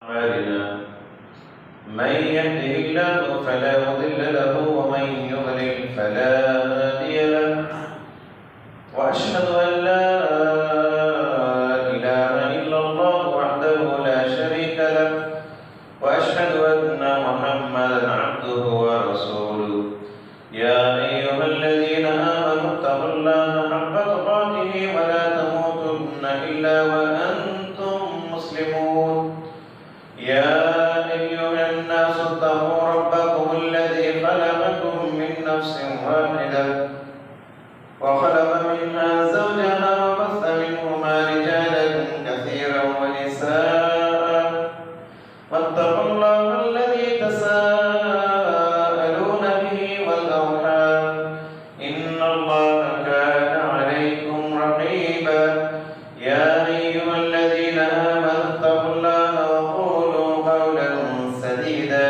أعمالنا من يهده الله فلا مضل له ومن يضلل فلا هادي له وأشهد أن لا إله إلا الله وحده لا شريك له وأشهد أن محمدا عبده ورسوله يا أيها الذين آمنوا اتقوا الله حق تقاته ولا تموتن إلا وأنتم مسلمون يا أيها الناس اتقوا ربكم الذي خلقكم من نفس واحدة وخلق منها زوجها وبث منهما رجالا كثيرا ونساء واتقوا الله الذي تساءلون به والأرحام إن الله كان عليكم رقيبا يا أيها الذين آمنوا اتقوا الله وقولوا قولا سديدا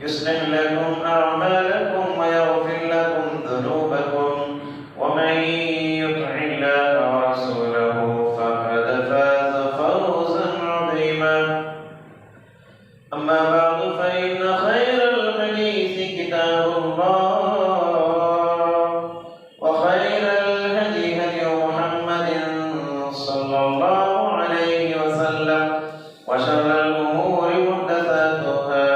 يصلح لكم أعمالكم ويغفر لكم ذنوبكم ومن يطع الله ورسوله فقد فاز فوزا عظيما أما بعد فإن خير الحديث كتاب الله وخير الهدي هدي محمد صلى الله عليه وسلم وشر الأمور محدثاتها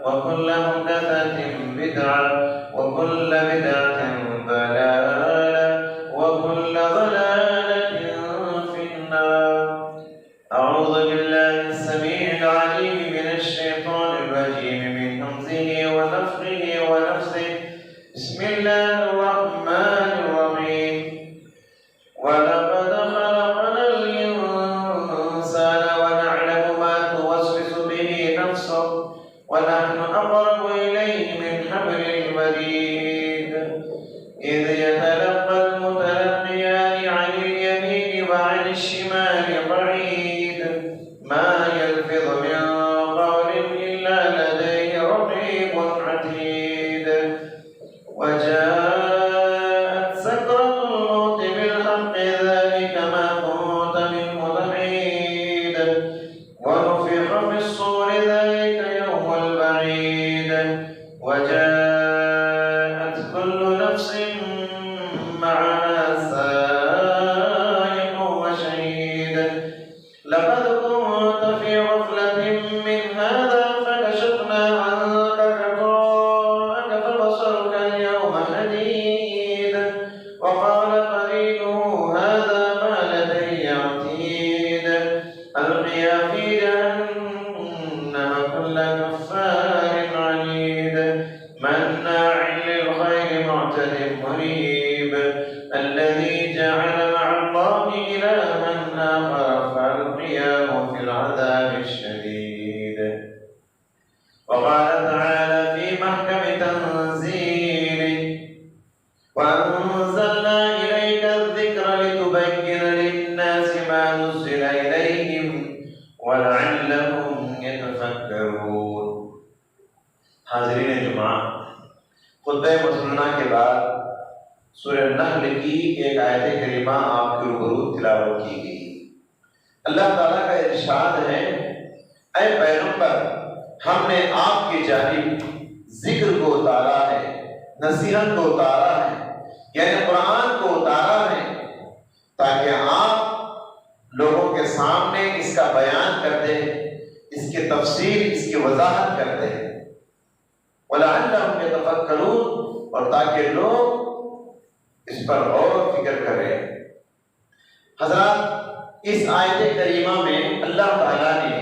وكل محدثة بدعة وكل بدعة ضلالة وكل ضلالة في النار أعوذ بالله السميع العليم من الشيطان الرجيم من همزه ونفخه ونفسه بسم الله الرحمن الرحيم ولقد خلقنا الإنسان ونعلم ما توسوس به نفسه ونحن أقرب إليه من حبل الوريد إذ يتلقى المتلقيان عن اليمين وعن الشمال قعيد ما يلفظ من قول إلا لديه رقيب عتيد وجاءت سكرة الموت بالحق ذلك ما كنت منه تحيد ونفخ في الصور ذلك يوم البعيد وجاءت كل نفس معها سائق وشهيد لقد كنت في غفلة من هذا فكشفنا عنك غطاءك فبصرك اليوم حديد وقال قرينه هذا ما لدي عتيد ألقيا في جهنم كل كفار عنيد مناع للخير معتد مريب الذي جعل مع الله إلها آخر فألقياه في العذاب الشديد وقال تعالى في محكم تنزيله وأنزلنا إليك الذكر لتبين للناس ما نزل إليهم ولعلهم يتفكرون حاضرین جمعہ خطبہ مسنونہ کے بعد سورہ نحل کی ایک آیت کریمہ آپ کے روبرو تلاوت کی گئی۔ اللہ تعالیٰ کا ارشاد ہے اے پیغمبر ہم نے آپ کی جانب ذکر کو اتارا ہے، نصیحت کو اتارا ہے، یعنی قرآن کو اتارا ہے تاکہ آپ لوگوں کے سامنے اس کا بیان کر دیں، اس کی تفسیر، اس کی وضاحت کر دیں وَلَعَلَّهُمْ يَتَفَكَّرُونَ اور تاکہ لوگ اس پر غور و فکر کریں۔ حضرات اس آیت کریمہ میں اللہ تعالیٰ نے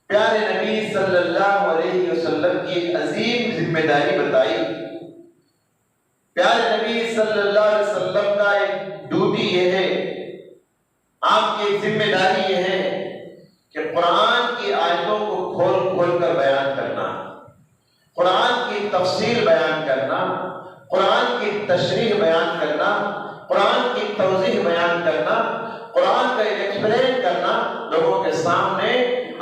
پیارے نبی صلی اللہ علیہ وسلم کی ایک عظیم ذمہ داری بتائی۔ پیارے نبی صلی اللہ علیہ وسلم کا ایک ڈیوٹی یہ ہے، آپ کی ایک ذمہ داری یہ ہے کہ قرآن کی آیتوں کو کھول کھول کر بیان کرنا، قرآن کی تفسیر بیان کرنا، قرآن کی تشریح بیان کرنا، قرآن کی توضیح بیان کرنا، قرآن کا ایکسپلین کرنا، لوگوں کے سامنے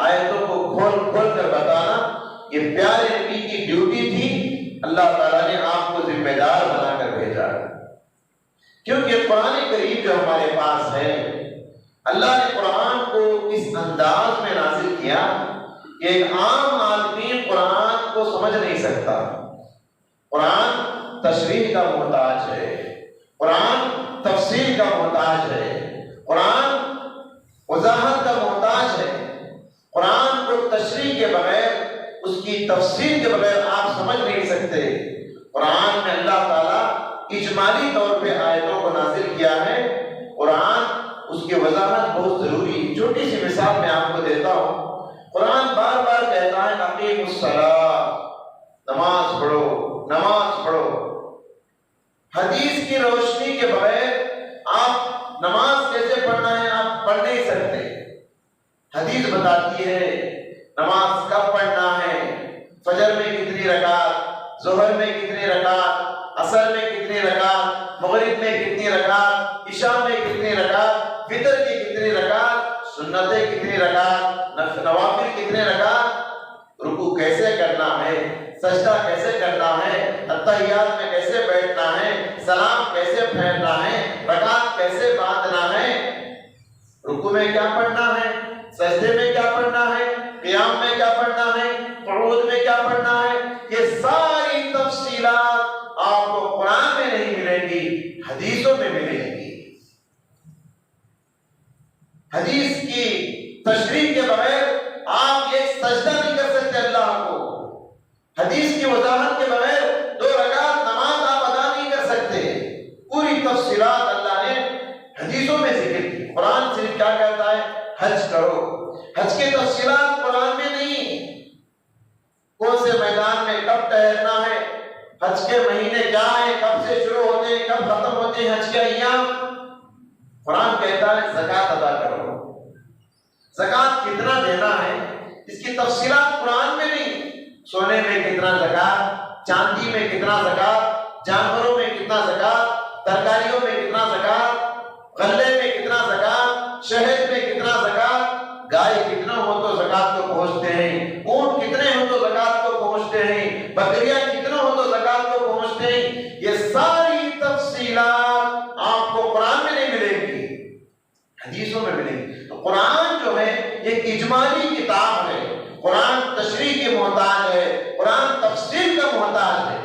آیتوں کو کھول کھول کر بتانا، یہ پیارے نبی کی ڈیوٹی تھی۔ اللہ تعالیٰ نے آپ کو ذمہ دار بنا کر بھیجا کیونکہ قرآن کریم جو ہمارے پاس ہے اللہ نے قرآن کو اس انداز میں نازل کیا کہ ایک عام آدمی قرآن کو سمجھ نہیں سکتا. قرآن تشریح کا محتاج ہے، قرآن تفسیر کا محتاج ہے، قرآن وضاحت کا محتاج ہے. قرآن کو تشریح کے بغیر، اس کی تفسیر کے بغیر آپ سمجھ نہیں سکتے. قرآن میں اللہ تعالیٰ اجمالی طور پہ آیتوں کو نازل کیا ہے. قرآن اس کی وضاحت بہت ضروری ہے. چھوٹی سی مثال میں آپ کو دیتا ہوں. قرآن بار بار کہتا ہے اقیموا الصلاۃ، نماز پڑھو، نماز پڑھو. حدیث کی روشنی کے بغیر آپ نماز کیسے پڑھنا ہے آپ پڑھ نہیں سکتے. حدیث بتاتی ہے نماز کب پڑھنا ہے، فجر میں کتنی رکعت، ظہر میں کتنی رکعت، عصر میں کتنی رکعت، مغرب میں کتنی رکعت، عشاء میں کتنی رکعت، فطر کی کتنی رکعت، سنتیں کتنی رکعت، نوافل کتنے رکعت، رکوع کیسے کرنا ہے، سجدہ کیسے کرنا ہے، اتحیات میں کیسے بیٹھنا ہے، سلام کیسے پھیرنا ہے، رکعت کیسے باندھنا ہے، رکوع میں کیا پڑھنا ہے، سجدے میں کیا پڑھنا ہے، قیام میں کیا پڑھنا ہے، قعود میں کیا پڑھنا ہے. یہ ساری تفصیلات آپ کو قرآن میں نہیں ملیں گی، حدیثوں میں ملیں گی. حدیث کی تشریح کے بغیر آپ ایک سجدہ نہیں کر سکتے اللہ کو. حدیث کی وضاحت کے بغیر 2 رکعت نماز آپ ادا نہیں کر سکتے. پوری تفصیلات اللہ نے حدیثوں میں ذکر کی. قرآن صرف کیا کہتا ہے حج کرو. حج کی تفصیلات قرآن میں نہیں. کون سے میدان میں کب ٹہرنا ہے، حج کے مہینے کیا ہیں، کب سے شروع ہوتے ہیں، کب ختم ہوتے ہیں حج کے ایام. قرآن کہتا ہے زکوٰۃ ادا کرو. زکوٰۃ کتنا دینا ہے اس کی تفصیلات قرآن میں نہیں. سونے میں کتنا زکوٰۃ، چاندی میں کتنا زکوٰۃ، جانوروں میں کتنا زکوٰۃ، ترکاریوں میں کتنا زکوٰۃ، غلے میں کتنا زکوٰۃ، شہد میں کتنا زکوٰۃ، گائے کتنا ہو تو زکوٰۃ کو پہنچتے ہیں، اونٹ کتنے ہو تو زکوٰۃ کو پہنچتے ہیں، بکریاں کتنا ہو تو زکوٰۃ کو پہنچتے ہیں. یہ ساری تفصیلات آپ کو قرآن میں نہیں ملیں گی، حدیثوں میں ملیں گی. تو قرآن جو ہے ایک اجمالی کتاب ہے. قرآن تشریح کے محتاج ہے، قرآن تفسیر کا محتاج ہے.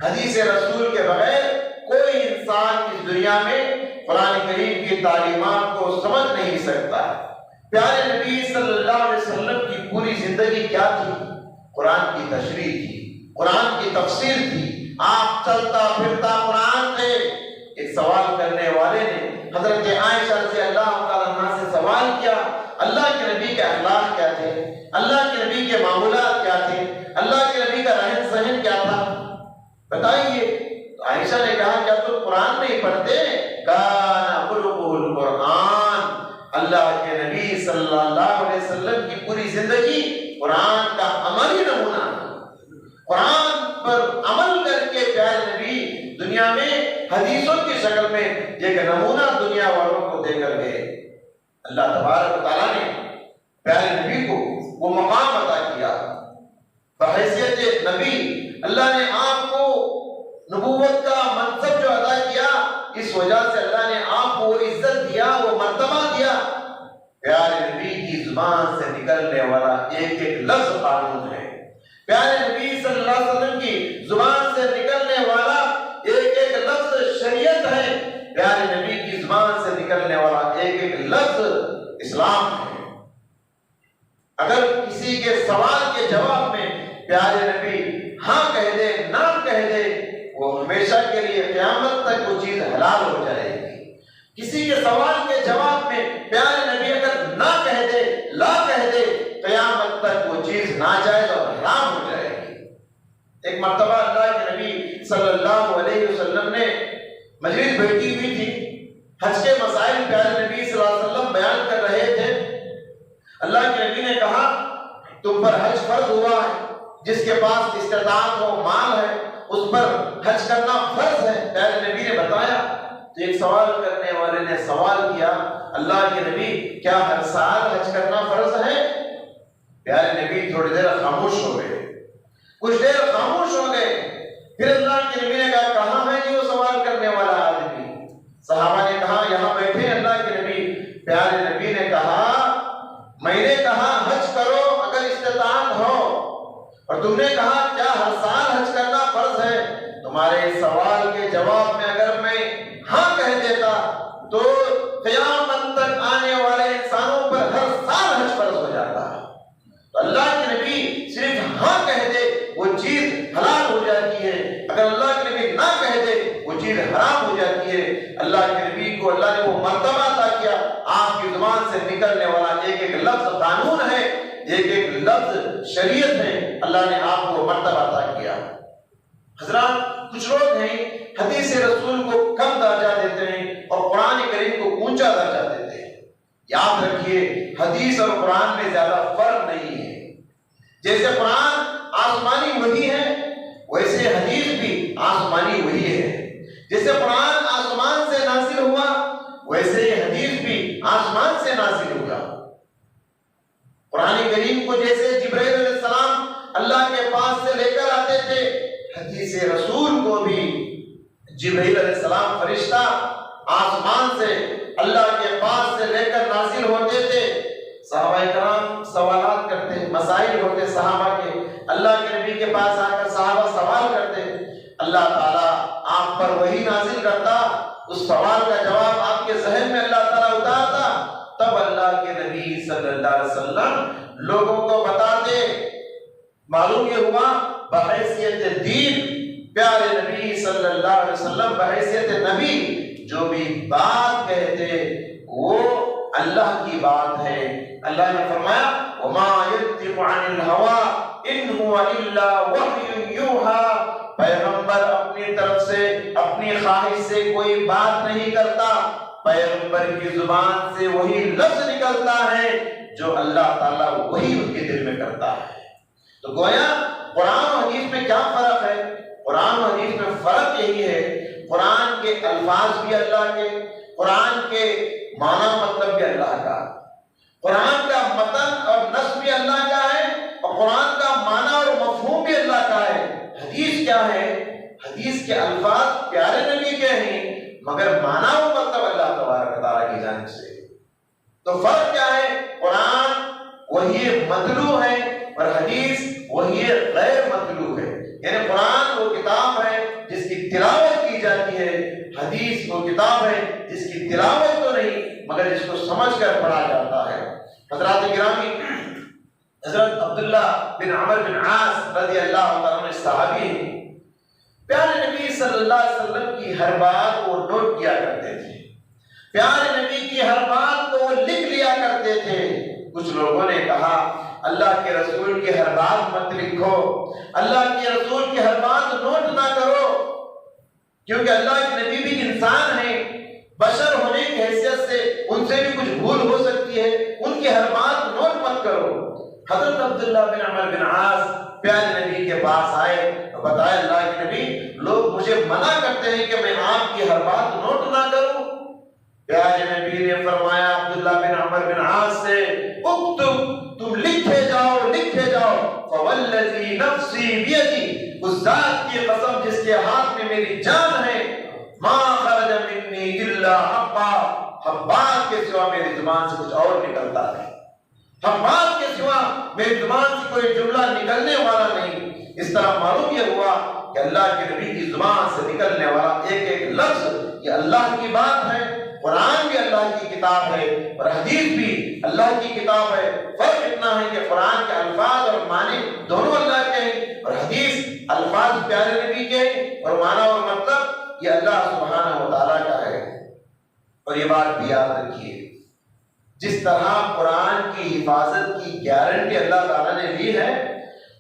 حدیث رسول کے بغیر کوئی انسان اس دنیا میں قرآن کریم کی تعلیمات کو سمجھ نہیں سکتا. پیارے نبی صلی اللہ علیہ وسلم کی پوری زندگی کیا تھی؟ قرآن کی تشریح تھی، قرآن کی تفسیر تھی. آپ چلتا پھرتا قرآن تھے. ایک سوال کرنے والے نے حضرت عائشہ رضی اللہ تعالیٰ عنہا سے سوال کیا اللہ کے نبی کے اخلاق کیا تھے، اللہ کے نبی کے معمولات کیا تھے، اللہ کے نبی کا رہن سہن کیا تھا، بتائیے. عائشہ نے کہا کیا تم قرآن نہیں پڑھتے؟ کان خلقہ القرآن. اللہ کے نبی صلی اللہ علیہ وسلم کی پوری زندگی قرآن کا عملی نمونہ ہے. قرآن پر عمل کر کے پیارے نبی دنیا میں حدیثوں کی شکل میں ایک نمونہ دنیا والوں کو دے کر گئے. اللہ تبارک و تعالیٰ نے پیارے نبی کو وہ مقام عطا کیا بحیثیت نبی. اللہ نے آپ کو نبوت کا منصب جو عطا کیا، اس وجہ سے اللہ نے آپ کو وہ عزت دیا، وہ مرتبہ دیا. پیارے نبی کی زبان سے نکلنے والا ایک ایک لفظ قانون ہے. پیارے نبی صلی اللہ علیہ وسلم کی زبان سے نکلنے والا ایک ایک لفظ شریعت ہے. پیارے نبی کی زبان سے نکلنے والا ایک ایک لفظ اسلام ہے. اگر کسی کے سوال کے جواب میں پیارے نبی ہاں کہہ دے، نہ کہہ دے، وہ ہمیشہ کے لیے قیامت تک وہ چیز حلال ہو جائے گی. کسی کے سوال کے جواب میں پیارے نبی اگر نہ کہہ دے، لا کہہ دے، قیامت تک وہ چیز ناجائز اور حرام ہو جائے گی. ایک مرتبہ اللہ کے نبی صلی اللہ علیہ وسلم نے مجلس بیٹھی ہوئی تھی. حج کے مسائل پیارے نبی صلی اللہ علیہ وسلم بیان کر رہے تھے. اللہ کے نبی نے کہا تم پر حج فرض ہوا ہے، جس کے پاس استطاعت ہو، مال ہے، اس پر حج کرنا فرض ہے. پیارے نبی نے بتایا. تو ایک سوال کرنے والے نے سوال کیا اللہ کے نبی کیا ہر سال حج کرنا فرض ہے؟ پیارے نبی تھوڑی دیر خاموش ہو گئے، کچھ دیر خاموش ہو گئے. پھر اللہ کے نبی نے کہا کہاں ہے یہ وہ سوال کرنے والا آدمی؟ صحابہ نے کہا یہاں بیٹھے اللہ کے نبی. پیارے نبی نے کہا میں نے کہا حج کرو اگر استطاعت اور تم نے کہا کیا ہر سال حج کرنا فرض ہے؟ تمہارے سوال کے جواب میں اگر میں ہاں کہہ دیتا تو قیامت تک آنے والے انسانوں پر ہر سال حج فرض ہو جاتا ہے۔ تو اللہ کے نبی صرف ہاں کہہ دے وہ چیز حلال ہو جاتی ہے، اگر اللہ کے نبی نہ کہہ دے وہ چیز حرام ہو جاتی ہے۔ اللہ کے نبی کو اللہ نے وہ مرتبہ عطا کیا، آپ کی زبان سے نکلنے والا ایک ایک لفظ قانون ہے، ایک ایک لفظ شریعت ہے، اللہ نے آپ کو مرتبہ عطا کیا۔ حضرات کچھ لوگ ہیں حدیث رسول کو کم درجہ دیتے ہیں اور قرآن کریم کو اونچا درجہ دیتے ہیں۔ یاد رکھیے حدیث اور قرآن میں زیادہ فرق نہیں ہے۔ جیسے قرآن آسمانی وحی ہے ویسے حدیث بھی آسمانی وحی ہے۔ جیسے قرآن آسمان سے نازل ہوا ویسے یہ حدیث بھی آسمان سے نازل ہوا۔ قرآن کریم کو جیسے جبرائیل علیہ السلام اللہ کے پاس سے لے کر آتے تھے، حدیث رسول کو بھی جبرائیل علیہ السلام فرشتہ آسمان سے اللہ کے پاس سے لے کر نازل ہوتے تھے۔ صحابہ کرام سوالات کرتے، مسائل ہوتے صحابہ کے، اللہ کے نبی کے پاس آ کر صحابہ سوال کرتے، اللہ تعالیٰ آپ پر وحی نازل کرتا، اس سوال کا جواب آپ کے ذہن میں اللہ تعالیٰ اتارتا، تب اللہ کے نبی صلی اللہ علیہ وسلم لوگوں کو بتاتے۔ معلوم یہ ہوا بحیثیت دین پیارے نبی صلی اللہ علیہ وسلم بحیثیت نبی جو بھی بات کہتے وہ اللہ کی بات ہے۔ اللہ نے فرمایا وما ينطق عن الهوى ان هو الا وحی یوحى، پیغمبر اپنی طرف سے اپنی خواہش سے کوئی بات نہیں کرتا، پیغمبر کی زبان سے وہی لفظ نکلتا ہے جو اللہ تعالیٰ وہی ان کے دل میں کرتا ہے۔ تو گویا قرآن و حدیث میں کیا فرق ہے؟ قرآن و حدیث میں فرق یہی ہے قرآن کے الفاظ بھی اللہ کے، قرآن کے معنی مطلب بھی اللہ کا، قرآن کا متن اور نص بھی اللہ کا ہے اور قرآن کا معنی اور مفہوم بھی اللہ کا ہے۔ حدیث کیا ہے؟ حدیث کے الفاظ پیارے نبی کے ہیں مگر معنی و مطلب اللہ تبارک و تعالیٰ کی جانب سے۔ تو فرق کیا ہے؟ قرآن وہی مطلوع ہے اور حدیث وہی غیر مطلوع ہے، یعنی قرآن وہ کتاب ہے جس کی تلاوت کی جاتی ہے، حدیث وہ کتاب ہے جس کی تلاوت تو نہیں مگر جس کو سمجھ کر پڑھا جاتا ہے۔ حضرات گرامی، حضرت عبداللہ بن عمر بن عاص رضی اللہ تعالیٰ عنہ صحابی ہیں، پیارے نبی صلی اللہ علیہ وسلم کی ہر بات وہ نوٹ کیا کرتے تھے، پیارے نبی کی ہر بات کو وہ لکھ لیا کرتے تھے۔ کچھ لوگوں نے کہا اللہ کے رسول کی ہر بات مت لکھو، اللہ کے رسول کی ہر بات نوٹ نہ کرو، کیونکہ اللہ کے نبی بھی انسان ہیں، بشر ہونے کی حیثیت سے ان سے بھی کچھ بھول ہو سکتی ہے، ان کی ہر بات نوٹ مت کرو۔ حضرت عبداللہ بن عمر بن عاص پیارے نبی کے پاس آئے اور بتایا اللہ کے نبی لوگ مجھے منع کرتے ہیں کہ میں آپ کی ہر بات نوٹ نہ کروں۔ پیارے نبی نے فرمایا عبداللہ بن عمر بن عاص سے اکتب، تم لکھے جاؤ لکھے جاؤ، فوالذی نفسی بیدی، اس ذات کی قسم جس کے ہاتھ میں میری جان ہے، ما خرج منی الا حقا، حقات کے سوا میری زبان سے کچھ اور نکلتا ہے، حقات کے سوا میری زبان سے کوئی جملہ نکلنے والا نہیں۔ اس طرح معلوم یہ ہوا کہ اللہ کے نبی کی زبان سے نکلنے والا ایک ایک لفظ یہ اللہ کی بات ہے۔ قرآن بھی اللہ کی کتاب ہے اور حدیث بھی اللہ کی کتاب ہے۔ فرق اتنا ہے کہ قرآن کے الفاظ اور معنی دونوں اللہ کے ہیں اور حدیث الفاظ پیارے نبی کے ہیں اور معنی اور مطلب یہ اللہ سبحانہ و تعالیٰ کا ہے۔ اور یہ بات بھی یاد رکھیے، جس طرح قرآن کی حفاظت کی گارنٹی اللہ تعالیٰ نے لی ہے،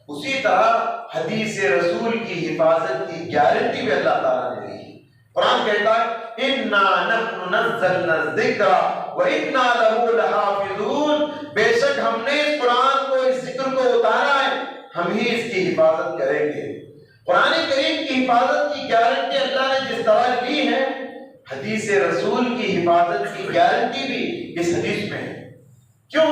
اسی طرح حدیث رسول کی حفاظت کی گارنٹی بھی اللہ تعالیٰ نے لی ہے۔ قرآن کہتا ہے اِنَّا نَحْنُ نَزَّلْنَا الذِّكْرَ وَإِنَّا لَهُ لَحَافِظُونَ، بے شک ہم نے اس قرآن کو، اس ذکر کو اتارا ہے، ہم ہی اس کی حفاظت کریں گے۔ قرآن کریم کی حفاظت کی گارنٹی اللہ نے جس طرح لی ہے، حدیث رسول کی حفاظت کی گارنٹی بھی اس حدیث میں ہے۔ کیوں؟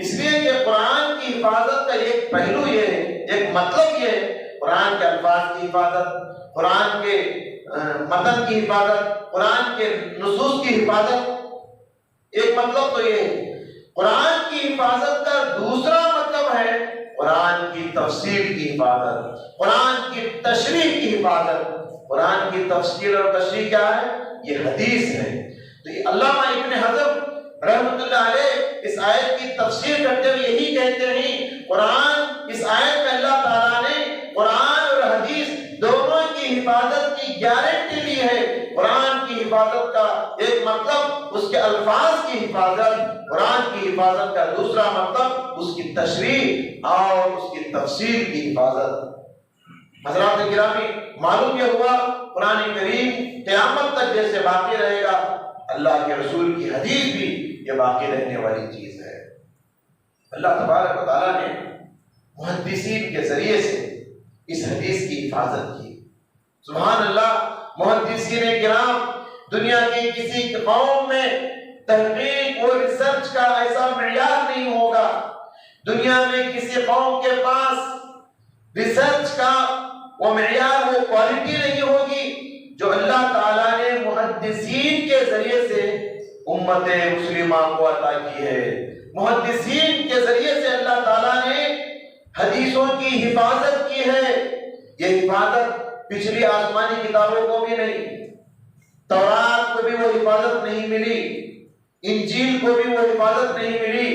اس لیے کہ قرآن کی حفاظت کا ایک پہلو یہ ہے، ایک مطلب یہ ہے، قرآن کے الفاظ کی حفاظت، قرآن کے متن کی حفاظت، قرآن کے نصوص کی حفاظت۔ ایک مطلب تو یہ ہے۔ قرآن کی حفاظت کا دوسرا مطلب ہے قرآن کی تفسیر کی حفاظت، قرآن کی تشریح کی حفاظت۔ قرآن کی تفسیر اور تشریح کیا ہے؟ یہ حدیث ہے۔ تو یہ علامہ ابن حزم رحمۃ اللہ علیہ اس آیت کی تفسیر کرتے ہوئے یہی کہتے ہیں، قرآن اس آیت میں اللہ تعالیٰ نے قرآن اور حدیث دونوں کی حفاظت کی گارنٹی لی ہے۔ قرآن کی حفاظت کا ایک مطلب اس کے الفاظ کی حفاظت، قرآن کی حفاظت کا دوسرا مطلب اس کی تشریح اور اس کی تفسیر کی حفاظت۔ حضرات گرامی، معلوم یہ ہوا قرآن کریم قیامت تک جیسے باقی رہے گا، اللہ کے رسول کی حدیث بھی یہ باقی رہنے والی چیز ہے۔ اللہ تبارک و تعالیٰ نے محدثین کے ذریعے سے اس حدیث کی حفاظت کی۔ سبحان اللہ، محدثین کرام دنیا کی کسی قوم میں تحقیق اور ریسرچ کا ایسا معیار نہیں ہوگا، دنیا میں کسی قوم کے پاس ریسرچ کا وہ معیار، وہ کوالٹی نہیں ہوگی جو اللہ تعالیٰ نے محدثین کے ذریعے سے امت مسلمہ کو عطا کی ہے۔ محدثین کے ذریعے سے اللہ تعالیٰ نے حدیثوں کی حفاظت کی ہے۔ یہ حفاظت پچھلی آسمانی کتابوں کو بھی نہیں، تورات کو بھی وہ حفاظت نہیں ملی، انجیل کو بھی وہ حفاظت نہیں ملی،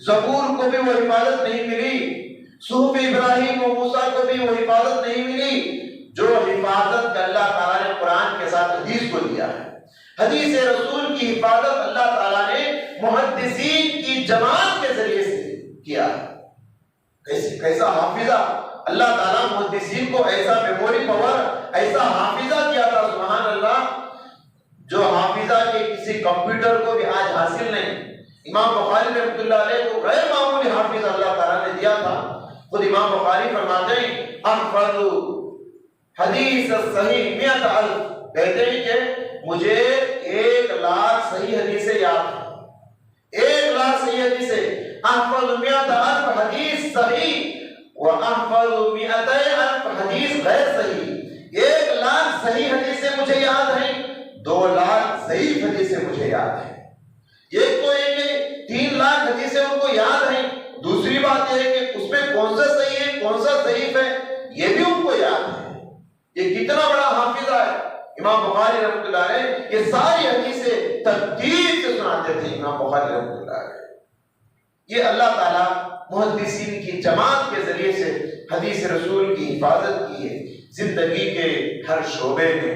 زبور کو بھی وہ حفاظت نہیں ملی، صحف ابراہیم و موسیٰ کو بھی وہ حفاظت نہیں ملی جو حفاظت اللہ تعالیٰ نے قرآن کے ساتھ حدیث کو دیا ہے۔ حدیث رسول کی حفاظت اللہ تعالیٰ نے محدثین کی جماعت کے ذریعے سے کیا ہے۔ کیسا حافظہ اللہ تعالیٰ محدثین کو، ایسا میموری پاور، ایسا حافظہ کیا تھا، سبحان اللہ، جو حافظہ کے کسی کمپیوٹر کو بھی آج حاصل نہیں۔ امام بخاری رحمۃ اللہ علیہ کو غیر معمولی حافظ اللہ تعالیٰ نے دیا تھا۔ خود امام بخاری فرماتے ہیں احفظ حدیث صحیح 100,000، کہتے ہیں کہ مجھے 1,00,000 صحیح حدیثیں یاد ہیں، 1,00,000 صحیح حدیثیں، احفظ 100,000 حدیث صحیح واحفظ 200,000 حدیث غیر صحیح۔ 1,00,000 صحیح حدیثیں مجھے یاد ہیں، 2,00,000 ضعیف حدیثیں مجھے یاد ہیں۔ ایک تو یہ کہ 3,00,000 حدیثیں ان کو یاد ہیں، دوسری بات یہ ہے کہ اس میں کون سا صحیح ہے کون سا ضعیف ہے یہ بھی ان کو یاد ہے۔ یہ کتنا بڑا حافظہ ہے امام بخاری رحمۃ اللہ علیہ، یہ ساری حدیثیں ترتیب سے سناتے تھے امام بخاری رحمۃ اللہ علیہ۔ یہ اللہ تعالیٰ محدثین کی جماعت کے ذریعے سے حدیث رسول کی حفاظت کی ہے۔ زندگی کے ہر شعبے میں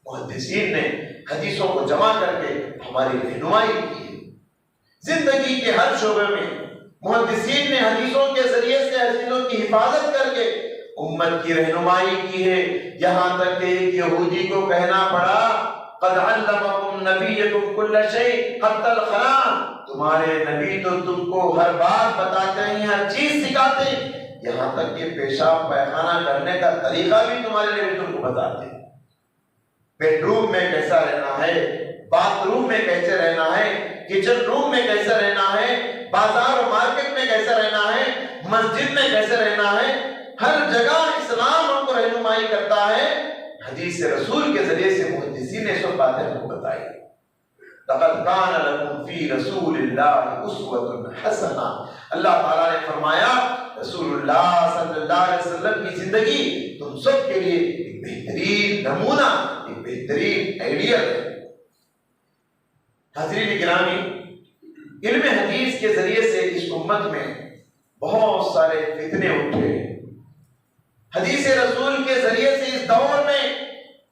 محدثین نے حدیثوں کو جمع کر کے ہماری رہنمائی کی ہے۔ زندگی کے ہر شعبے میں محدثین نے حدیثوں کے ذریعے سے حدیثوں کی حفاظت کر کے امت کی رہنمائی کی ہے۔ یہاں تک کہ ایک یہودی کو کہنا پڑا قد علمکم نبیکم کل شیء حتی الخلاء، تمہارے نبی تو تم کو ہر بات بتاتے ہیں، ہر چیز سکھاتے ہیں، یہاں تک کہ پیشاب پیخانہ کرنے کا طریقہ بھی تمہارے نبی تم کو بتاتے ہیں۔ بیڈ روم میں کیسا رہنا ہے، باتھ روم میں کیسے رہنا ہے، کچن روم میں کیسے رہنا ہے، بازار اور مارکیٹ میں کیسے رہنا ہے، مسجد میں کیسے رہنا ہے، ہر جگہ اسلام ہم کو رہنمائی کرتا ہے۔ حدیث رسول کے ذریعے سے محدثین نے سب باتیں ہم کو بتائی۔ لقد کان لکم فی رسول اللہ اسوۃ حسنہ، اللہ تعالیٰ نے فرمایا رسول اللہ صلی اللہ علیہ وسلم کی زندگی تم سب کے لیے ایک بہترین نمونہ، ایک بہترین آئیڈیل ہے۔ حاضرین گرامی، علم حدیث کے ذریعے سے اس امت میں بہت سارے فتنے اٹھے۔ حدیث رسول کے ذریعے سے اس دور میں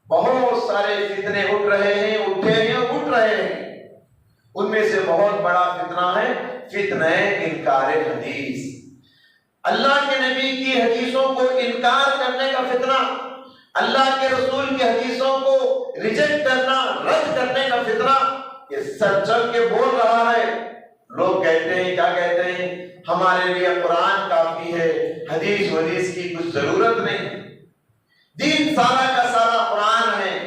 بہت سارے فتنے اٹھ رہے ہیں، اٹھے ہیں، اٹھ رہے ہیں۔ ان میں سے بہت بڑا فتنہ ہے فتنہ انکار حدیث، اللہ کے نبی کی حدیثوں کو انکار کرنے کا فتنہ، اللہ کے رسول کی حدیثوں کو ریجیکٹ کرنا، رد کرنے کا فتنہ۔ یہ سر چل کے بول رہا ہے۔ لوگ کہتے ہیں، کیا کہتے ہیں، ہمارے لیے قرآن کافی ہے، حدیث کی کچھ ضرورت نہیں، دین سارا کا سارا قرآن ہے،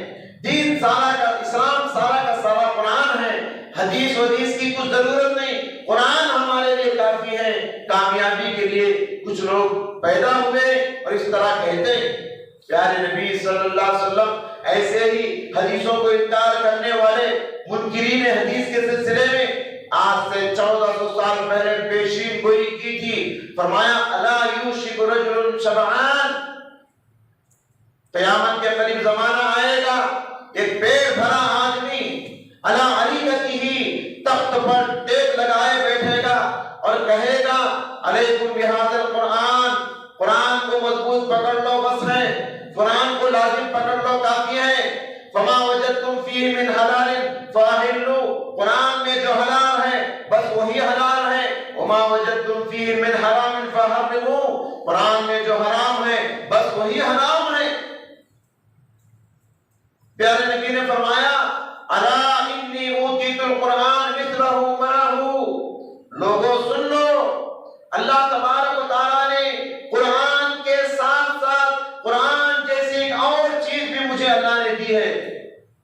دین سارا کا اسلام سارا کا سارا قرآن ہے، حدیث کی کچھ ضرورت نہیں، قرآن ہمارے لیے کافی ہے۔ کامیابی کے لیے کچھ لوگ پیدا ہوئے اور اس طرح کہتے ہیں۔ پیارے نبی صلی اللہ علیہ وسلم ایسے ہی حدیثوں کو انکار کرنے والے منکرین حدیث کے سلسلے میں آج سے 1400 سال پہلے پیشین گوئی کی تھی۔ فرمایا الا یوشک رجل وما وجدتم فيه من حرام فحرموه، قرآن میں جو حرام ہے بس وہی حرام ہے۔ پیارے نبی نے فرمایا الا انی اوتیت القرآن مثلہ معہ، لوگوں سن لو، اللہ تبارک و تعالیٰ نے قرآن کے ساتھ ساتھ قرآن جیسی ایک اور چیز بھی مجھے اللہ نے دی ہے۔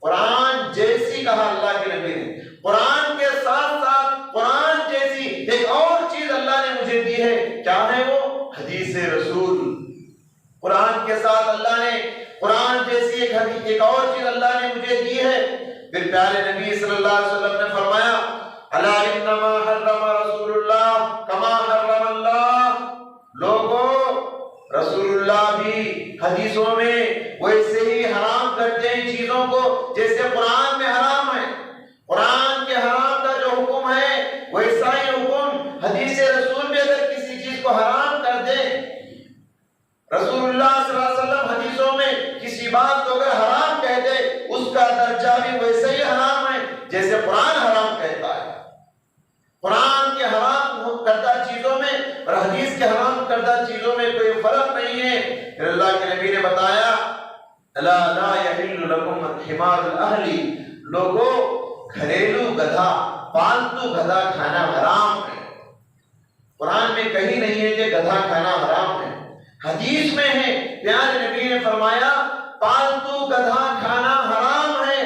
قرآن جیسی کہا اللہ کے نبی نے، قرآن کے ساتھ ساتھ قرآن جیسی ایک اور چیز اللہ نے مجھے دی ہے۔ کیا ہے وہ؟ حدیث رسول۔ قرآن کے ساتھ اللہ نے قرآن جیسی ایک اور چیز اللہ نے مجھے دی ہے۔ پھر پیارے نبی صلی اللہ علیہ وسلم نے فرمایا الا انما حرم رسول اللہ کما حرم اللہ، لوگوں رسول اللہ بھی حدیثوں میں ویسے ہی حرام کرتے ہیں چیزوں کو جیسے قرآن میں حرام ہے۔ قرآن کے حرام کا جو حکم ہے ویسا ہی حکم حدیث رسول میں اگر کسی چیز کو حرام کر دے، رسول اللہ صلی اللہ علیہ وسلم حدیثوں میں کسی بات کو اگر حرام کہہ دے اس کا درجہ بھی ویسے ہی حرام ہے جیسے قرآن حرام کہتا ہے۔ قرآن کے حرام کردہ چیزوں میں اور حدیث کے حرام کردہ چیزوں میں کوئی فرق نہیں ہے۔ پھر اللہ کے نبی نے بتایا الا لا یحل لکم حمار الاہلی، لوگوں گھریلو گدھا، پالتو گدھا کھانا حرام ہے۔ قرآن میں کہیں نہیں ہے کہ گدھا کھانا حرام ہے، حدیث میں ہے۔ پیارے نبی نے فرمایا پالتو گدھا کھانا حرام ہے۔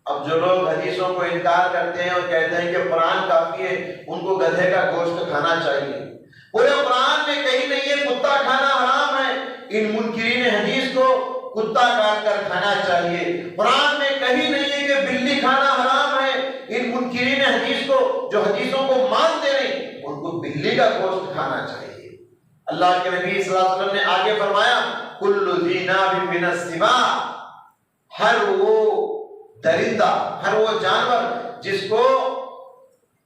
اب جو لوگ حدیثوں کو انکار کرتے ہیں اور کہتے ہیں کہ قرآن کافی ہے، ان کو گدھے کا گوشت کھانا چاہیے۔ پورے قرآن میں کہیں نہیں ہے کتا کھانا حرام ہے، ان منکرین حدیث کو کتا کاٹ کر کھانا چاہیے۔ قرآن میں کہیں نہیں ہے کہ بلی کھانا حرام ہے، ان منکرین حدیث کو جو حدیثوں کو مانتے نہیں ان کو بلی کا گوشت کھانا چاہیے۔ اللہ کے نبی صلی اللہ علیہ وسلم نے آگے فرمایا کل ذی ناب من السباع، ہر وہ درندہ، ہر وہ جانور جس کو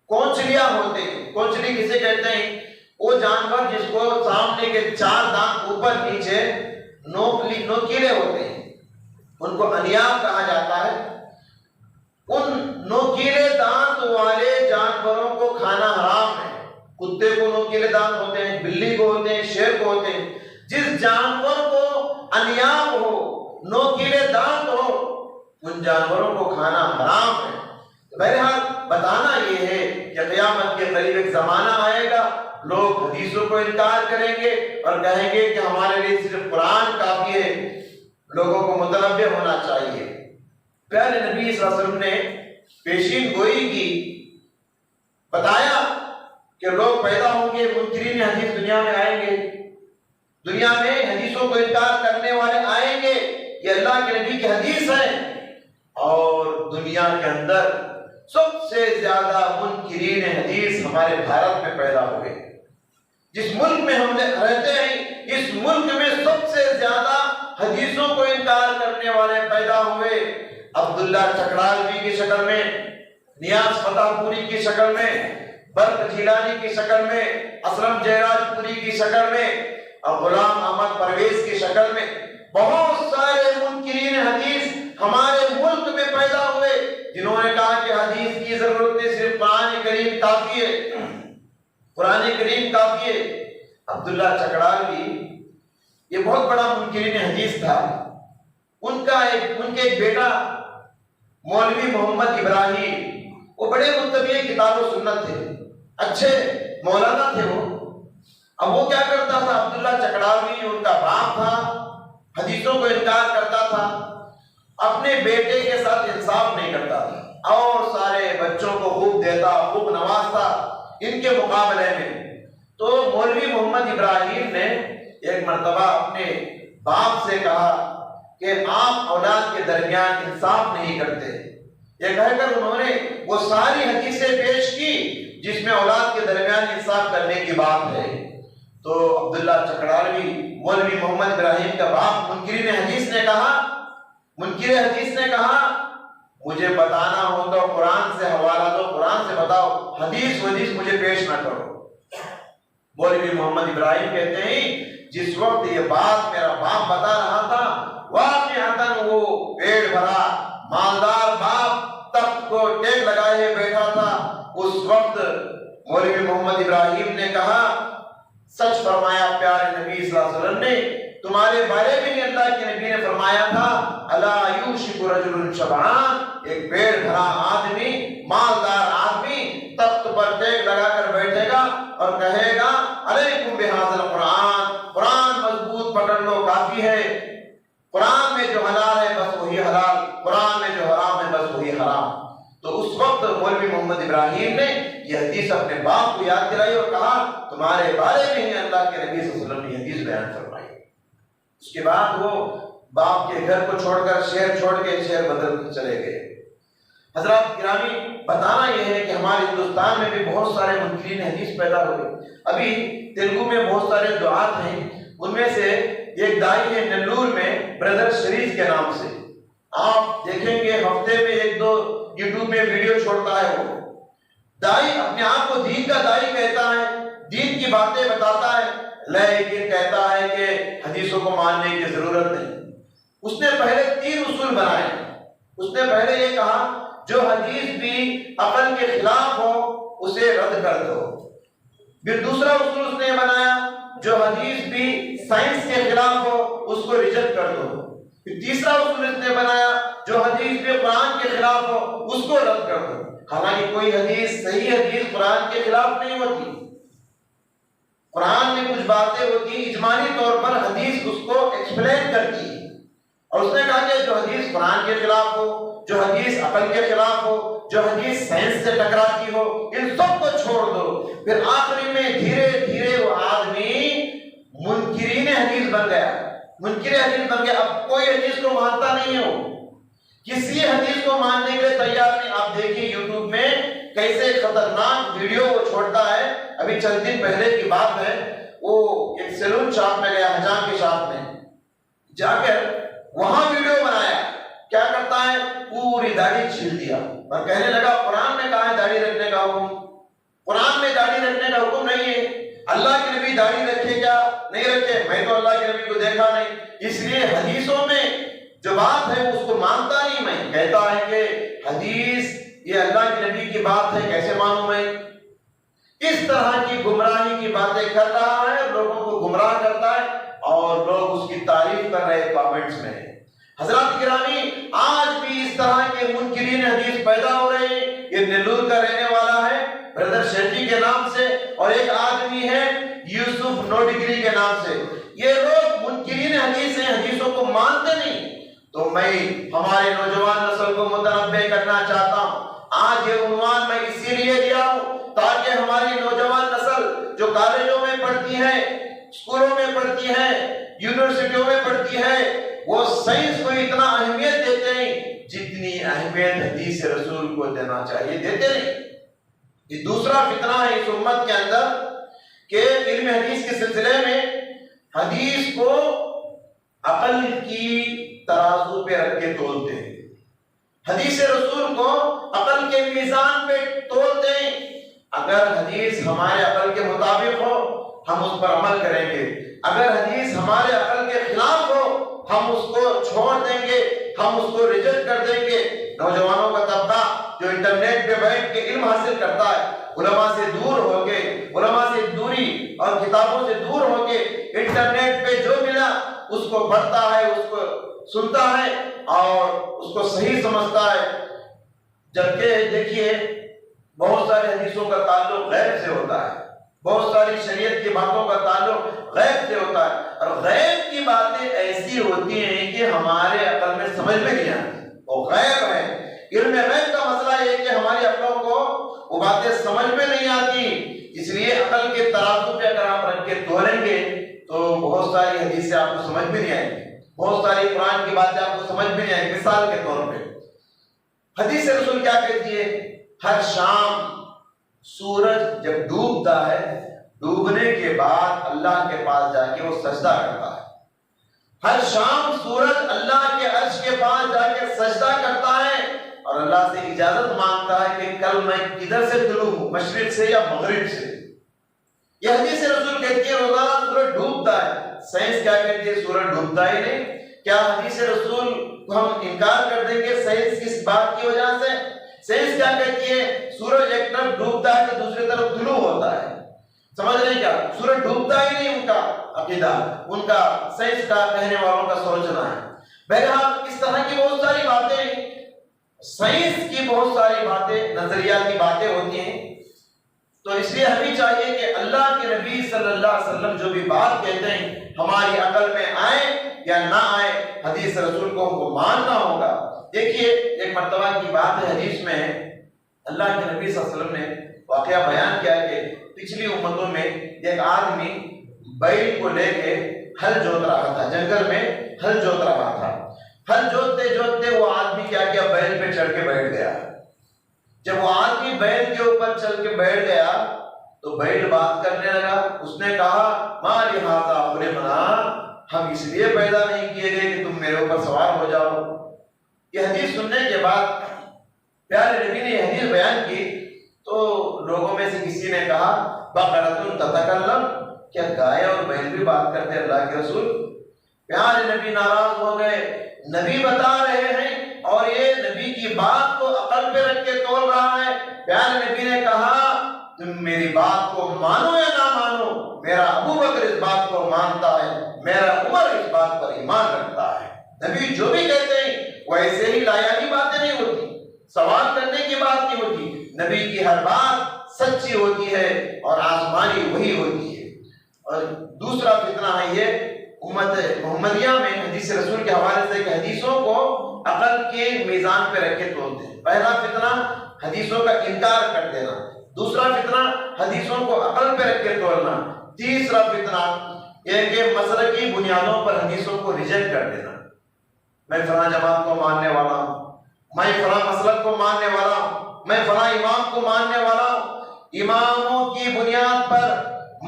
کونچلیاں ہوتے ہیں، کونچلی کسے کہتے ہیں؟ وہ جانور جس کو سامنے کے چار دانت اوپر نیچے نوکیلے ہوتے ہیں، ان کو انیاب کہا جاتا ہے۔ ان نوکیلے دانت والے جانوروں کو کھانا حرام ہے۔ کتے کو نوکیلے دانت ہوتے ہیں، بلی کو ہوتے ہیں، شیر کو ہوتے ہیں۔ جس جانور کو انیاب ہو، نوکیلے دانت ہو، ان جانوروں کو کھانا حرام ہے۔ بہرحال بتانا یہ ہے کہ قیامت کے قریب ایک زمانہ آئے گا، لوگ حدیثوں کو انکار کریں گے اور کہیں گے کہ ہمارے لیے صرف قرآن کافی ہے، لوگوں کو متنبہ ہونا چاہیے۔ پیارے نبی صلی اللہ علیہ وسلم نے پیشین گوئی کی، بتایا کہ لوگ پیدا ہوں گے، منکرین حدیث دنیا میں آئیں گے، دنیا میں حدیثوں کو انکار کرنے والے آئیں گے، یہ اللہ کے نبی کی حدیث ہے۔ اور دنیا کے اندر سب سے زیادہ منکرین حدیث ہمارے بھارت میں پیدا ہوئے۔ جس ملک میں ہم رہتے ہیں اس ملک میں سب سے زیادہ حدیثوں کو انکار کرنے والے پیدا ہوئے۔ عبداللہ چکڑالوی کی شکل میں، نیاز فتح پوری کی شکل میں، برق جیلانی کی شکل میں، اسلم جیراج پوری کی شکل میں اور غلام احمد پرویز کی شکل میں بہت سارے منکرین حدیث ہمارے ملک میں پیدا ہوئے، جنہوں نے کہا کہ حدیث کی ضرورت نہیں، صرف قرآن کریم کافی ہے، قرآن کریم کافی ہے۔ عبداللہ چکڑالوی یہ بہت بڑا منکرین حدیث تھا۔ ان کے ایک بیٹا مولوی محمد ابراہیم، وہ بڑے متبع کتاب و سنت تھے، اچھے مولانا تھے وہ۔ اب وہ کیا کرتا تھا؟ عبداللہ چکڑالوی ان کا باپ تھا، حدیثوں کو انکار کرتا تھا، اپنے بیٹے کے ساتھ انصاف نہیں کرتا تھا اور سارے بچوں کو خوب دیتا، خوب نوازتا ان کے مقابلے میں۔ تو مولوی محمد ابراہیم نے ایک مرتبہ اپنے باپ سے کہا کہ آپ اولاد کے درمیان انصاف نہیں کرتے۔ یہ کہہ کر انہوں نے وہ ساری حدیثیں پیش کی جس میں اولاد کے درمیان انصاف کرنے کی بات ہے۔ تو عبداللہ چکڑالوی مولوی محمد ابراہیم کا باپ منکرین حدیث نے کہا، منکر حدیث نے کہا مجھے بتانا ہو تو قرآن سے حوالہ دو، قرآن سے بتاؤ، حدیث مجھے پیش نہ کرو۔ مولوی محمد ابراہیم کہتے ہیں جس وقت یہ بات میرا باپ بتا رہا تھا واقعتاً وہ پیٹ بھرا مالدار باپ تخت کو ٹیک لگائے بیٹھا تھا، اس وقت مولوی محمد ابراہیم نے کہا سچ فرمایا پیارے نبی صلی اللہ علیہ وسلم نے، تمہارے بارے میں بھی اللہ کے نبی نے فرمایا تھا الا یوشک رجل شبعان، ایک پیٹ بھرا آدمی، مالدار آدمی تخت پر ٹیک لگا کر بیٹھے گا اور کہے گا علیکم بہذا القرآن، قرآن مضبوط پکڑ لو کافی ہے، قرآن میں جو حلال ہے بس وہی حلال، قرآن میں جو حرام ہے بس وہی حرام۔ تو اس وقت مولوی محمد ابراہیم نے یہ حدیث اپنے باپ کو یاد دلائی اور کہا تمہارے بارے میں ہی اللہ کے نبی صلی اللہ علیہ وسلم نے حدیث بیان فرمائی۔ اس کے بعد وہ باپ کے گھر کو چھوڑ کر شہر چھوڑ کے شہر بدل کر چلے گئے۔ حضرات گرامی، بتانا یہ ہے کہ ہمارے ہندوستان میں بھی بہت سارے منکرین حدیث پیدا ہوئے۔ ابھی تیلگو میں بہت سارے دعات ہیں، ان میں سے ایک دائی ہے نلور میں بردر شریف کے نام سے، آپ دیکھیں گے ہفتے میں ایک دو یوٹیوب میں ویڈیو چھوڑتا ہے۔ وہ دائی اپنے آپ کو دین کا دائی کہتا ہے، دین کی باتیں بتاتا ہے، لیکن کہتا ہے کہ حدیثوں کو ماننے کی ضرورت نہیں۔ اس نے پہلے 3 اصول بنائے۔ اس نے پہلے یہ کہا جو حدیث بھی عقل کے خلاف ہو اسے رد کر دو۔ پھر دوسرا اصول اس نے بنایا جو حدیث بھی سائنس کے خلاف ہو اس کو ریجیکٹ کر دو۔ پھر تیسرا اصول اس نے بنایا جو حدیث بھی قرآن کے خلاف ہو اس کو رد کر دو۔ حالانکہ کوئی حدیث صحیح حدیث قرآن کے خلاف نہیں ہوتی، قرآن میں کچھ باتیں ہوتی اجمالی طور پر حدیث اس کو ایکسپلین کرتی ہے، اور اس نے کہا کہ جو حدیث قرآن کے خلاف ہو، جو حدیث عقل کے خلاف ہو، جو حدیث سائنس سے ٹکراتی ہو، ان سب کو چھوڑ دو۔ پھر آخری میں دھیرے دھیرے وہ آدمی منکرین حدیث بن گیا، منکر حدیث بن گیا۔ اب کوئی حدیث کو مانتا نہیں ہے، وہ کسی حدیث کو ماننے کے لیے تیار نہیں۔ آپ دیکھیے یوٹیوب میں کیسے خطرناک ویڈیو وہ چھوڑتا ہے۔ ابھی چند دن پہلے کی بات ہے، وہ ایک سیلون شاپ میں گیا، حجام کی شاپ میں جا کر وہاں ویڈیو بنایا۔ کیا کرتا ہے، پوری داڑھی چھیل دیا اور کہنے لگا قرآن میں کہا ہے داڑھی رکھنے کا حکم، قرآن میں داڑھی رکھنے کا حکم نہیں ہے، اللہ کے نبی داڑھی رکھے کیا نہیں رکھے، میں تو اللہ کے نبی کو دیکھا نہیں، اس لیے حدیثوں میں جو بات ہے اس کو مانتا نہیں میں۔ کہتا ہے کہ حدیث یہ اللہ کے نبی کی بات ہے، کیسے مانوں میں؟ اس طرح کی گمراہی کی باتیں کر رہا ہے، لوگوں کو گمراہ کرتا ہے، اور لوگ اس کی تعریف کر رہے کامنٹس میں۔ حضرات گرامی، آج بھی اس طرح کے منکرین حدیث پیدا ہو رہے ہیں۔ یہ نیلور کا رہنے والا ہے بردر شیٹی کے نام سے، اور ایک آدمی ہے یوسف نوڈگری کے نام سے۔ یہ لوگ منکرین حدیث ہیں، حدیثوں کو مانتے نہیں۔ تو میں ہمارے نوجوان نسل کو متنبہ کرنا چاہتا ہوں، آج یہ عنوان میں اسی لیے دیا ہوں تاکہ ہماری نوجوان نسل جو کالجوں میں پڑھتی ہے، اسکولوں میں پڑھتی ہے، یونیورسٹیوں میں پڑھتی ہے، وہ سائنس کو اتنا اہمیت دیتے ہیں جتنی اہمیت حدیث رسول کو دینا چاہیے، دیتے نہیں۔ یہ دوسرا فتنہ ہے اس امت کے اندر کہ علم حدیث کے سلسلے میں حدیث کو عقل کی ترازو پہ رکھ کے تولتے ہیں، حدیث رسول کو عقل کے میزان پہ تولتے ہیں۔ اگر حدیث ہمارے عقل کے مطابق ہو ہم اس پر عمل کریں گے، اگر حدیث ہمارے عقل کے خلاف ہو ہم اس کو چھوڑ دیں گے، ہم اس کو ریجیکٹ کر دیں گے۔ نوجوانوں کا طبقہ جو انٹرنیٹ پہ بیٹھ کے علم حاصل کرتا ہے، علماء سے دور ہو کے، علماء سے دوری اور کتابوں سے دور ہو کے انٹرنیٹ پہ جو ملا اس کو پڑھتا ہے، اس کو سنتا ہے اور اس کو صحیح سمجھتا ہے۔ جبکہ دیکھیے بہت سارے حدیثوں کا تعلق غیب سے ہوتا ہے، بہت ساری شریعت کی باتوں کا تعلق غیب سے ہوتا ہے، اور غیب کی باتیں ایسی ہوتی ہیں کہ ہمارے عقل میں سمجھ میں نہیں آتی، وہ غیب ہے۔ علم غیب کا مسئلہ یہ ہے کہ ہماری عقلوں کو وہ باتیں سمجھ میں نہیں آتی، اس لیے عقل کے ترازو پہ اگر آپ رکھ کے تولیں گے تو بہت ساری حدیثیں آپ کو سمجھ میں نہیں آئیں گی، بہت ساری قرآن کی باتیں آپ کو سمجھ میں نہیں آئیں گی۔ مثال کے طور پہ حدیث رسول کیا کہتی ہے، ہر شام سورج جب ڈوبتا ہے، ڈوبنے کے بعد اللہ کے پاس جا کے وہ سجدہ کرتا ہے۔ ہر شام سورج اللہ کے عرش کے پاس جا کے سجدہ کرتا ہے اور اللہ سے اجازت مانگتا ہے کہ کل میں کدھر سے طلوع ہوں، مشرق سے یا مغرب سے۔ یہ حدیث رسول کہتی ہے روزانہ سورج ڈوبتا ہے۔ سائنس کیا کہتی ہے، سورج ڈوبتا ہی نہیں۔ کیا حدیث رسول کو ہم انکار کر دیں گے سائنس کس بات کی وجہ سے؟ سائنس کیا کہتی ہے؟ سورج ایک طرف ڈوبتا ہے تو دوسری طرف طلوع ہوتا ہے، سمجھ رہے کیا؟ سورج ڈوبتا ہی نہیں، ان کا عقیدہ، ان کا سائنس کا کہنے والوں کا سوچنا ہے۔ بہرحال اس طرح کی بہت ساری باتیں، سائنس کی بہت ساری باتیں، نظریاتی باتیں ہوتی ہیں، تو اس لیے ہمیں چاہیے کہ اللہ کے نبی صلی اللہ علیہ وسلم جو بھی بات کہتے ہیں ہماری عقل میں آئے یا نہ آئے، حدیث رسول کو ہم کو ماننا ہوگا۔ دیکھیے ایک مرتبہ کی بات ہے، حدیث میں اللہ کے نبی صلی اللہ علیہ وسلم نے واقعہ بیان کیا کہ پچھلی امتوں میں ایک آدمی بیل کو لے کے ہل جوت رہا تھا، جنگل میں ہل جوت رہا تھا۔ ہل جوتتے جوتتے وہ آدمی کیا کیا؟ بیل پہ چڑھ کے بیٹھ گیا۔ جب وہ آدمی بیل کے اوپر چل کے بیٹھ گیا تو بیل بات کرنے لگا۔ اس نے کہا ما لہذا خلقنا، ہم اس لیے پیدا نہیں کیے گئے کہ تم میرے اوپر سوار ہو جاؤ۔ یہ حدیث سننے کے بعد پیارے نبی نے یہ حدیث بیان کی تو لوگوں میں سے کسی نے کہا بقرۃ تتکلم، کیا گائے اور بیل بھی بات کرتے اللہ کے رسول؟ پیارے نبی ناراض ہو گئے، نبی بتا رہے ہیں اور یہ نبی کی بات کو عقل پہ رکھ کے تول رہا ہے۔ پیارے نبی نے کہا تم میری بات کو مانو یا نہ مانو، میرا ابو بکر اس بات کو مانتا ہے، میرا عمر اس بات پر ایمان رکھتا ہے۔ نبی جو بھی کہتے ہیں وہ ایسے ہی لایانی باتیں نہیں ہوتی، سوال کرنے کی بات نہیں ہوتی، نبی کی ہر بات سچی ہوتی ہے اور آسمانی وہی ہوتی ہے۔ اور دوسرا فتنہ ہے یہ امت محمدیہ میں حدیث رسول کے حوالے سے کہ حدیثوں کو عقل کے میزان پہ رکھ کے تولتے ہیں۔ پہلا فتنہ حدیثوں کا انکار کر دینا، دوسرا فتنہ حدیثوں کو عقل پہ رکھ کے تولنا، تیسرا فتنہ یہ کہ مسلکی بنیادوں پر حدیثوں کو ریجیکٹ کر دینا۔ میں فلاں جماعت کو ماننے والا ہوں، میں فلاں مسلک کو ماننے والا ہوں، میں فلاں امام کو ماننے والا ہوں۔ اماموں کی بنیاد پر،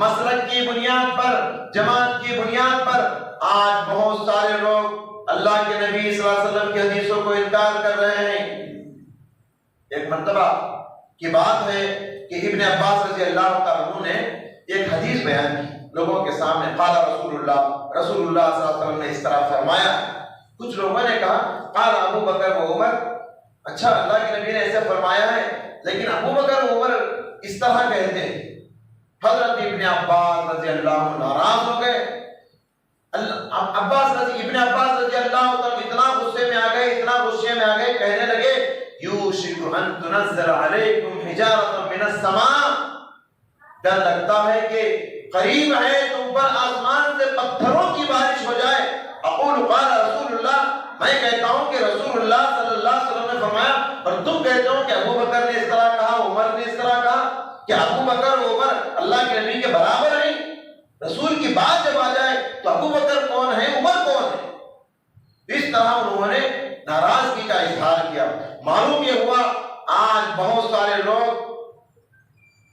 مسلک کی بنیاد پر، جماعت کی بنیاد پر آج بہت سارے لوگ اللہ کے نبی صلی اللہ علیہ وسلم کی حدیثوں کو انکار کر رہے ہیں۔ ایک مرتبہ کی بات ہے کہ ابن عباس رضی اللہ تعالیٰ عنہ نے ایک حدیث بیان کی لوگوں کے سامنے، قال رسول اللہ صلی اللہ علیہ وسلم نے اس طرح فرمایا۔ کچھ لوگوں نے کہا قال ابو بکر و عمر، اچھا اللہ کے نبی نے ایسے فرمایا ہے لیکن ابو بکر و عمر اس طرح کہتے ہیں۔ حضرت ابن عباس رضی اللہ عنہ ناراض ہو گئے۔ ابن عباس رضی اللہ عنہ اتنا غصے میں آ گئے، اتنا غصے میں آ گئے، کہنے لگے یوشک ان تنزل علیکم حجارۃ من السماء، ڈر لگتا ہے کہ قریب ہے تم پر آسمان سے پتھروں کی بارش ہو جائے۔ اقول قال رسول اللہ، میں کہتا ہوں کہ رسول اللہ صلی اللہ علیہ وسلم نے فرمایا، اور تم کہتے ہو کہ ابو بکر نے اس طرح کہا، عمر نے اس طرح کہا۔ کہ ابو بکر و عمر اللہ کے نبی کے برابر ہیں؟ رسول کی بات جب آ جائے تو ابو بکر کون ہے، عمر کون ہے؟ اس طرح انہوں نے ناراضگی کا اظہار کیا۔ معلوم یہ ہوا آج بہت سارے لوگ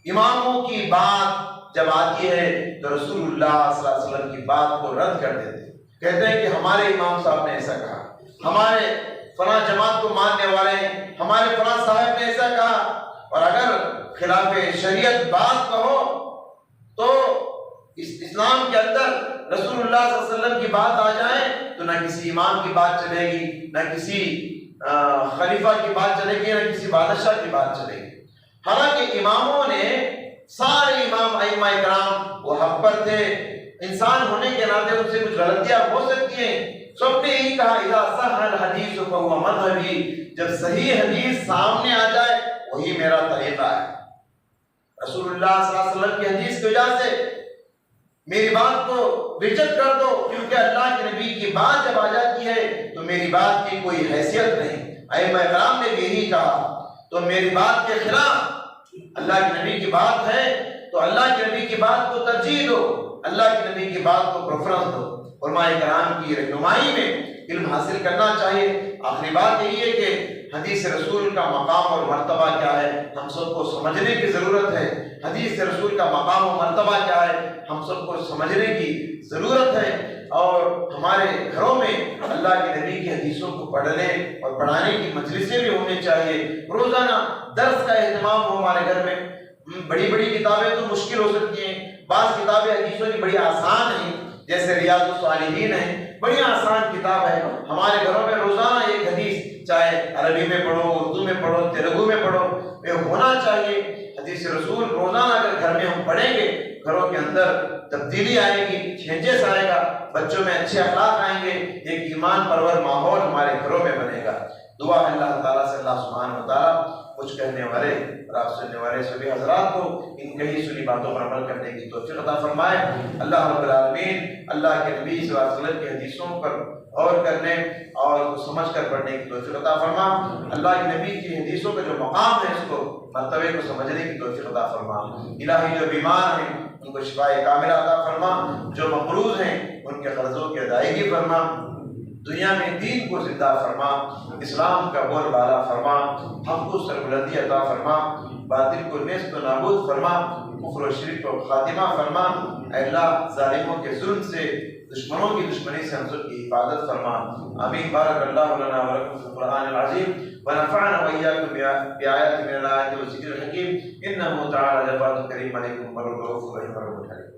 اماموں کی بات جب آتی ہے تو رسول اللہ صلی اللہ علیہ وسلم کی بات کو رد کر دیتے ہیں، کہتے ہیں کہ ہمارے امام صاحب نے ایسا کہا، ہمارے فلاں جماعت کو ماننے والے ہیں، ہمارے فلاں صاحب نے ایسا کہا۔ اور اگر خلاف شریعت بات کہو تو اسلام کے اندر رسول اللہ صلی اللہ علیہ وسلم کی بات آ جائے تو نہ کسی امام کی بات چلے گی، نہ کسی خلیفہ کی بات چلے گی، نہ کسی بادشاہ کی بات چلے گی۔ حالانکہ اماموں نے، سارے امام ائمہ کرام وہ حق پر تھے، انسان ہونے کے ناطے ان سے کچھ غلطیاں ہو سکتی ہیں۔ سب نے یہی کہا اذا صح الحدیث فهو مذهبی، جب صحیح حدیث سامنے آ جائے وہی میرا طریقہ ہے۔ رسول اللہ صلی اللہ علیہ وسلم کی حدیث کی وجہ سے میری بات کو ریجیکٹ کر دو، کیونکہ اللہ کے نبی کی بات جب آ جاتی ہے تو میری بات کی کوئی حیثیت نہیں۔ ائمہ کرام نے بھی یہی کہا، تو میری بات کے خلاف اللہ کے نبی کی بات ہے تو اللہ کے نبی کی بات کو ترجیح دو، اللہ کے نبی کی بات کو پریفرنس دو۔ علماء کرام کی رہنمائی میں علم حاصل کرنا چاہیے۔ آخری بات یہی ہے کہ حدیث رسول کا مقام اور مرتبہ کیا ہے ہم سب کو سمجھنے کی ضرورت ہے۔ حدیث رسول کا مقام و مرتبہ کیا ہے ہم سب کو سمجھنے کی ضرورت ہے، اور ہمارے گھروں میں اللہ کے نبی کی حدیثوں کو پڑھنے اور پڑھانے کی مجلسیں بھی ہونی چاہیے۔ روزانہ درس کا اہتمام ہو ہمارے گھر میں۔ بڑی بڑی کتابیں تو مشکل ہو سکتی ہیں، بعض کتابیں حدیثوں کی بڑی آسان ہیں، جیسے ریاض الصالحین ہے، بڑی آسان کتاب ہے۔ ہمارے گھروں میں روزانہ ایک حدیث چاہے عربی میں پڑھو، اردو میں پڑھو، تیلگو میں پڑھو، یہ ہونا چاہیے۔ حدیث رسول روزانہ اگر گھر میں ہم پڑھیں گے، گھروں کے اندر تبدیلی آئے گی، چینجز آئے گا، بچوں میں اچھے اخلاق آئیں گے، ایک ایمان پرور ماحول ہمارے گھروں میں بنے گا۔ دعا ہے اللہ تعالیٰ سے، اللہ سبحانہ وتعالیٰ کچھ کہنے والے اور آپ سننے والے سبھی حضرات کو ان کہی سنی باتوں پر عمل کرنے کی توفیق عطا فرمائے۔ اللہ رب العالمین اللہ کے نبی صلی اللہ علیہ وسلم کی حدیثوں پر غور کرنے اور سمجھ کر پڑھنے کی توفیق عطا فرما۔ اللہ کے نبی کی حدیثوں کا جو مقام ہے، اس کو مرتبے کو سمجھنے کی توفیق عطا فرما۔ الہی جو بیمار ہیں ان کو شفائے کاملہ عطا فرما، جو مقروض ہیں ان کے قرضوں کی ادائیگی فرما، دنیا میں دین کو زندہ فرما، اسلام کا بول بالا فرما، حق کو سربلندی عطا فرما، باطل کو نیست و نابود فرما، کفر و شرک کو خاتمہ فرما۔ اے اللہ ظالموں کے ظلم سے، دشمنوں کی دشمنی سے ہم سب کی حفاظت فرما۔ آمین۔ بارک اللہ لنا ولکم فی القرآن العظیم ونفعنا وإياكم بآيات من الآيات والذکر الحکیم، انہ تعالی جواد کریم علیکم ورحمۃ اللہ۔